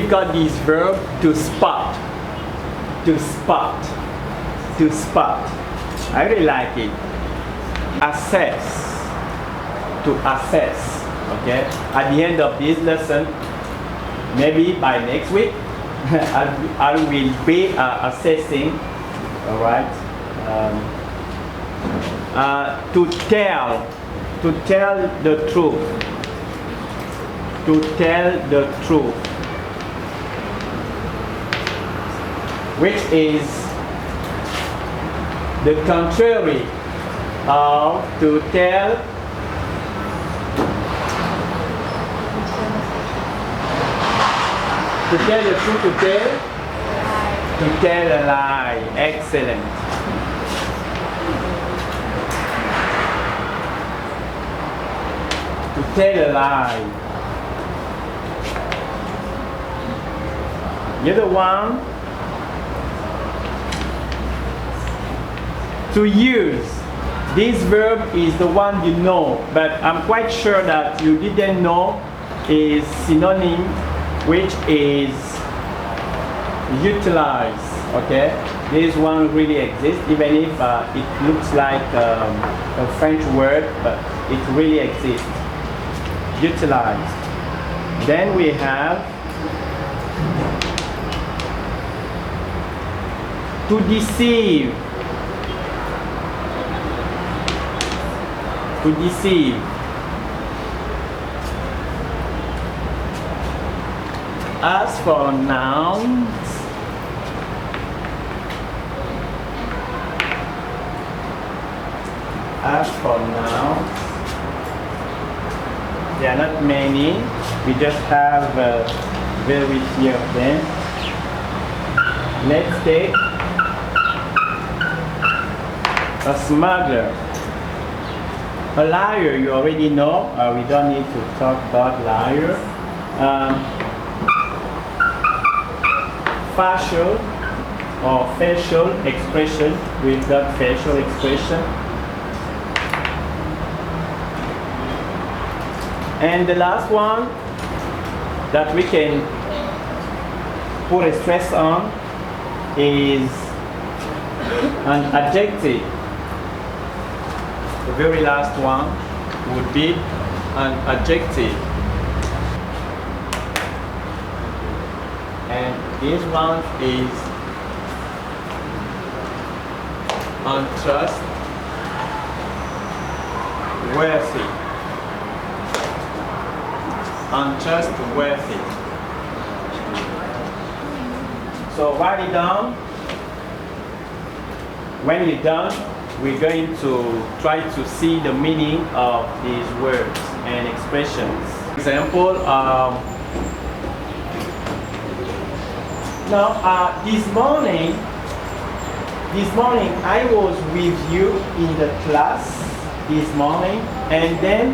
we've got this verb to spot. To spot. To spot. I really like it. Assess. To assess. Okay? At the end of this lesson, maybe by next week, I will be assessing. All right? To tell the truth. To tell the truth, which is the contrary of to tell the truth, to tell a lie. Excellent. To tell a lie. The other one, to use. This verb is the one you know, but I'm quite sure that you didn't know is synonym, which is utilize. Okay, this one really exists, even if it looks like a French word, but it really exists. Utilize. Then we have to deceive. To deceive. As for nouns, there are not many. We just have very few of them. Let's take a smuggler. A liar, you already know. We don't need to talk about liar. Facial or facial expression. We've got facial expression. And the last one that we can put a stress on is an adjective. The very last one would be an adjective. And this one is untrustworthy. Untrustworthy. So write it down. When you're done, we're going to try to see the meaning of these words and expressions. Example, this morning I was with you in the class this morning, and then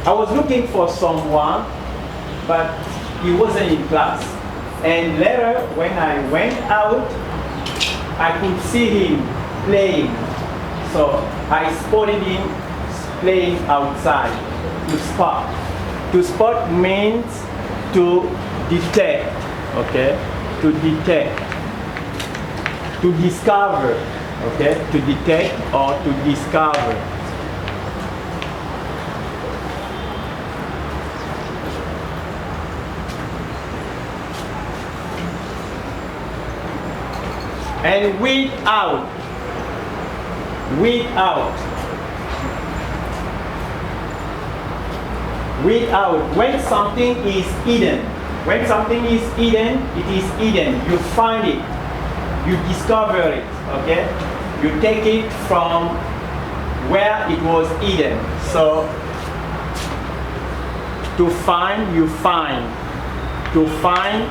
I was looking for someone, but he wasn't in class. And later, when I went out, I could see him playing. So I spotted him playing outside. To spot. To spot means to detect. Okay? To detect. To discover. Okay? To detect or to discover. And weed out. Weed out. Weed out. When something is hidden. When something is hidden, it is hidden. You find it. You discover it. Okay? You take it from where it was hidden. So, to find, you find. To find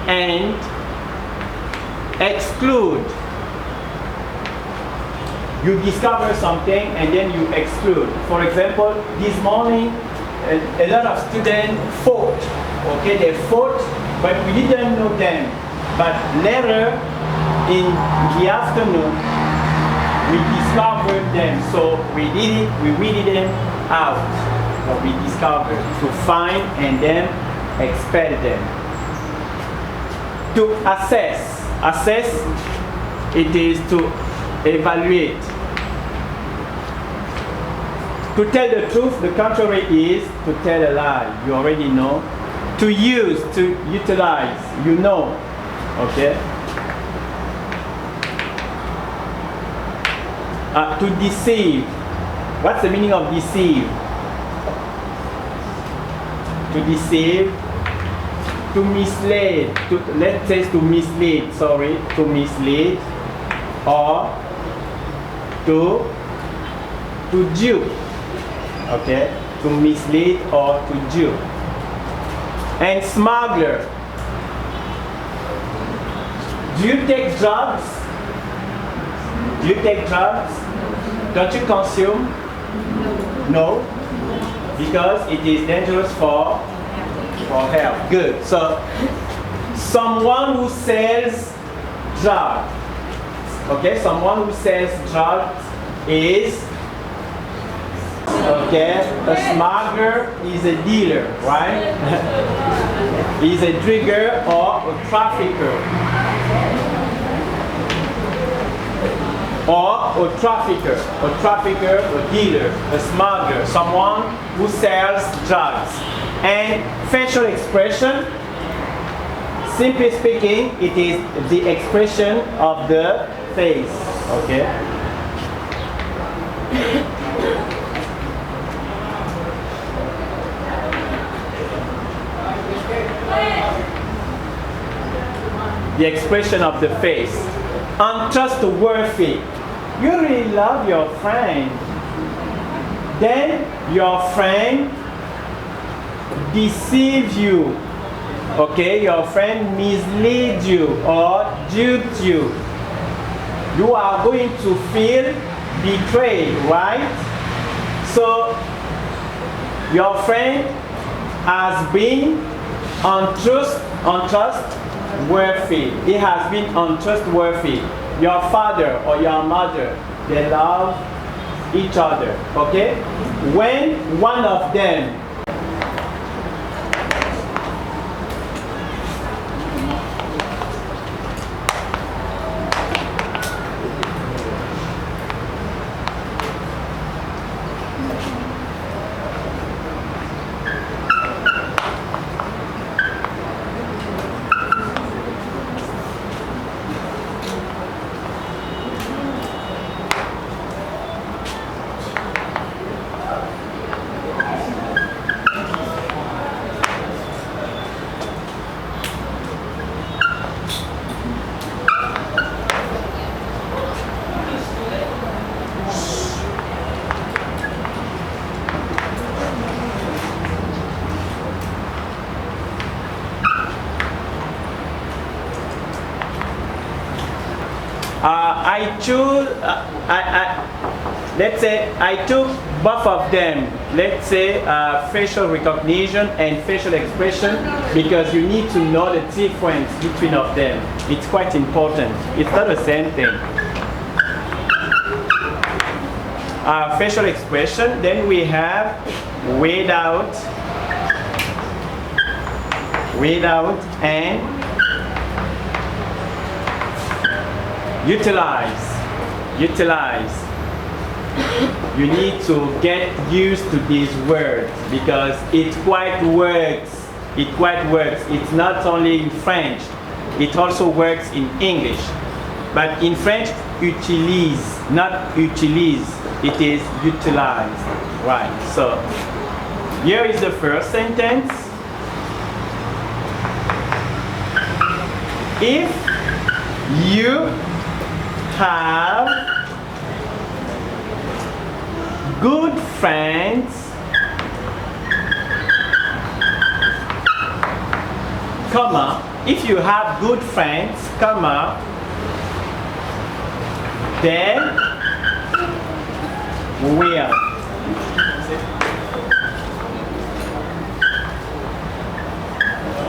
and exclude. You discover something and then you exclude. For example, this morning, a lot of students fought. Okay, they fought, but we didn't know them. But later, in the afternoon, we discovered them. So we did it, we weeded them out. or be discovered, to find and then expel them. To assess. Assess, it is to evaluate. To tell the truth, the contrary is to tell a lie. You already know. To use, to utilize, you know. Okay? To deceive. What's the meaning of deceive? To deceive. To mislead, let's say to mislead, sorry, to mislead, or to dupe, okay, to mislead or to dupe. And smuggler, do you take drugs? Do you take drugs? Don't you consume? No, because it is dangerous for health. Good. So, someone who sells drugs. Okay, someone who sells drugs is, okay, a smuggler is a dealer, right? He's a trigger or a trafficker. Or a trafficker, a dealer, a smuggler, someone who sells drugs. And facial expression, simply speaking, it is the expression of the face, okay? The expression of the face. Untrustworthy. You really love your friend. Then your friend deceives you. Okay, your friend misleads you or dupes you. You are going to feel betrayed, right? So your friend has been untrustworthy. He has been untrustworthy. Your father or your mother, they love each other. Okay? When one of them let's say I took both of them, let's say facial recognition and facial expression, because you need to know the difference between of them. It's quite important. It's not the same thing. Facial expression, then we have without and utilize. You need to get used to these words because it quite works. It's not only in French, it also works in English. But in French, utilise, not utilise, it is utilize. Right, so here is the first sentence. If you have good friends, comma, if you have good friends, comma, then will.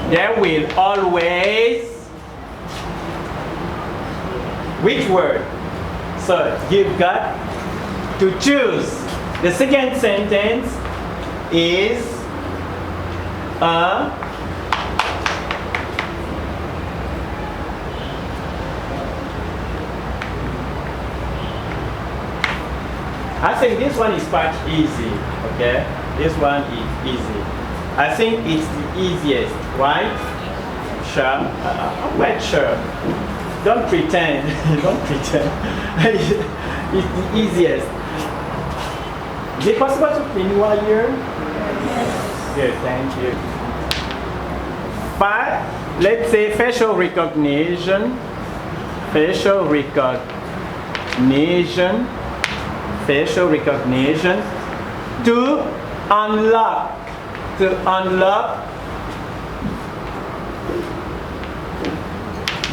There will always, which word? So you've got to choose. The second sentence, is a I think this one is quite easy, okay? This one is easy. I think it's the easiest, right? Sure? I'm quite sure. Don't pretend. Don't pretend. It's the easiest. Is it possible to clean while here? Yes. Good, thank you. But let's say facial recognition. Facial recognition. Facial recognition. To unlock. To unlock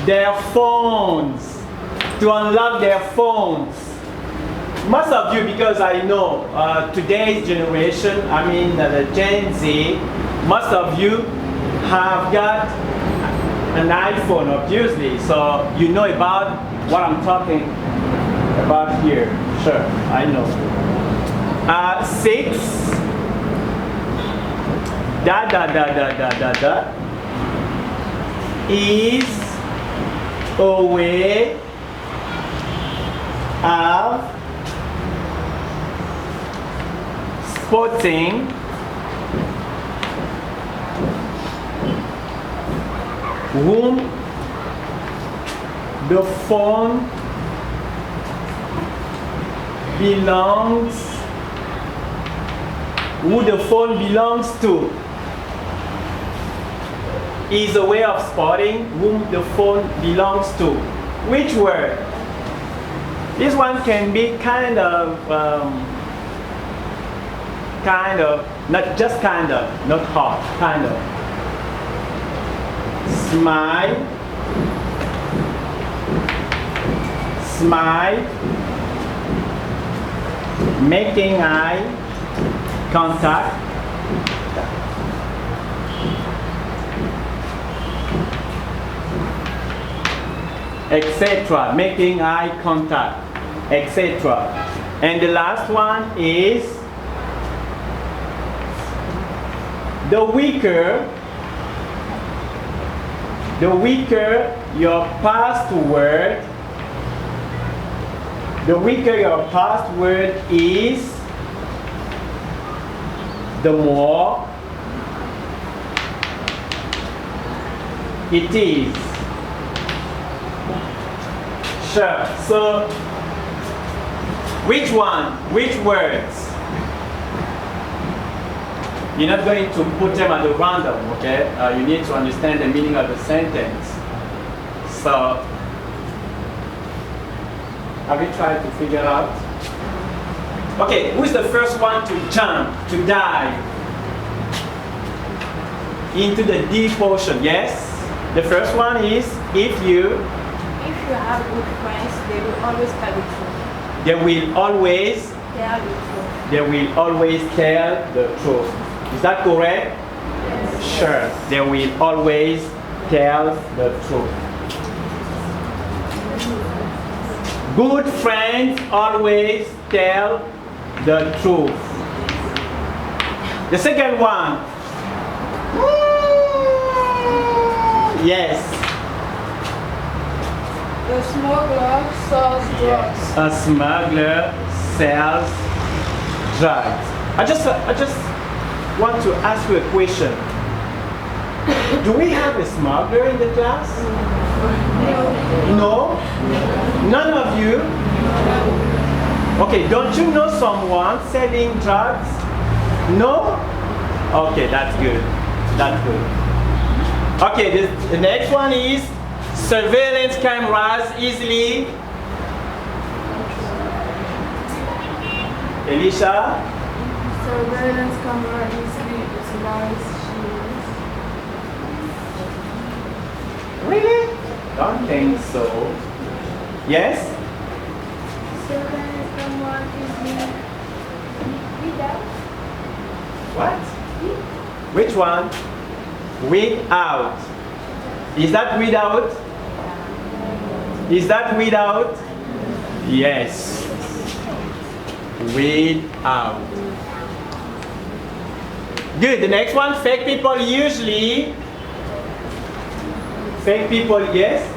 their phones. To unlock their phones. Most of you, because I know today's generation, I mean the Gen Z, most of you have got an iPhone, obviously, so you know about what I'm talking about here. Sure, I know. 6. Is a way of spotting whom the phone belongs, who the phone belongs to. Is a way of spotting whom the phone belongs to. Which word? This one can be kind of, not just kind of, not hard, kind of. Smile, smile, making eye contact, etc. Making eye contact, etc. And the last one is the weaker your password, the weaker your password is, the more it is. Sure. So, which one? Which words? You're not going to put them at random, okay? You need to understand the meaning of the sentence. So, have you tried to figure out? Okay, who's the first one to jump, to dive into the deep ocean? Yes? The first one is if you have good friends, they will always tell the truth. They will always tell the truth. They will always tell the truth. Is that correct? Yes. Sure. They will always tell the truth. Good friends always tell the truth. The second one. Yes. The smuggler sells drugs. Yes. A smuggler sells drugs. I just want to ask you a question. Do we have a smuggler in the class? No? None of you? Okay, don't you know someone selling drugs? No? Okay, that's good. That's good. Okay, the next one is surveillance cameras easily. Elisha? Surveillance camera easily utilize shields. Really? Don't think so. Yes? Surveillance camera easily without. What? Which one? Without. Is that without? Is that without? Yes. Without. Good. The next one, fake people usually. Fake people, yes.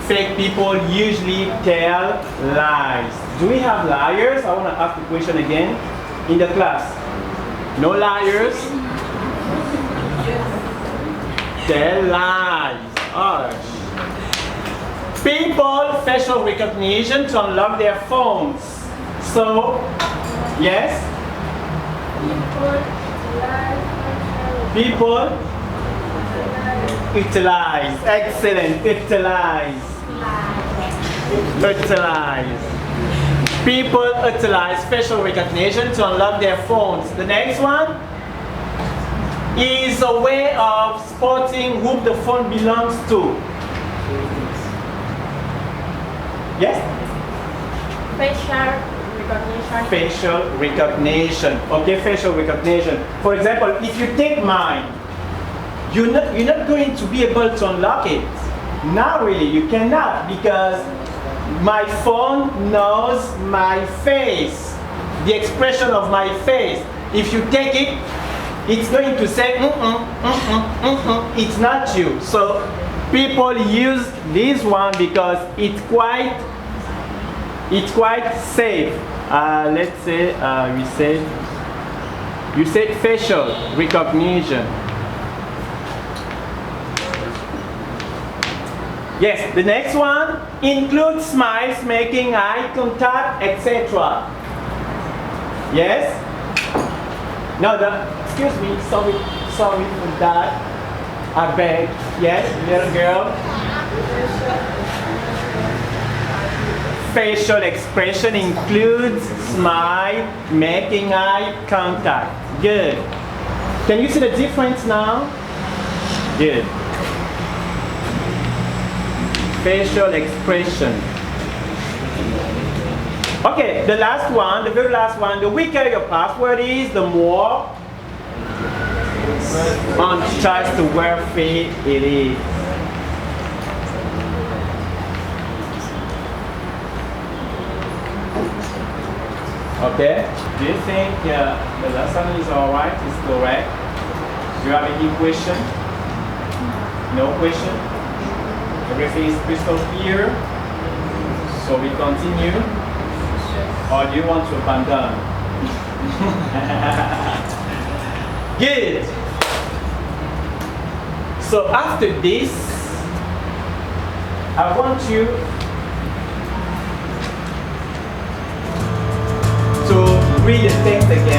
Fake people usually tell lies. Do we have liars? I want to ask the question again in the class. No liars? Tell lies. Alright. People facial recognition to unlock their phones. So, yes? People utilize. Excellent. Utilize. Utilize. People utilize facial recognition to unlock their phones. The next one is a way of spotting whom the phone belongs to. Yes? Facial recognition. Okay, facial recognition. For example, if you take mine, you're not going to be able to unlock it. Not really, you cannot, because my phone knows my face, the expression of my face. If you take it, it's going to say, it's not you. So people use this one because it's quite safe. Let's say you said facial recognition. Yes, the next one includes smiles, making eye contact, etc. Yes? No, excuse me, sorry for that. I beg. Yes, little girl. Facial expression includes smile, making eye contact. Good. Can you see the difference now? Good. Facial expression. Okay, the last one, the very last one, the weaker your password is, the more untrustworthy it is. Okay, do you think the lesson is alright, is correct? Do you have any question? No question? Everything is crystal clear? So we continue? Or do you want to abandon? Good! So after this, I want you to read the text again.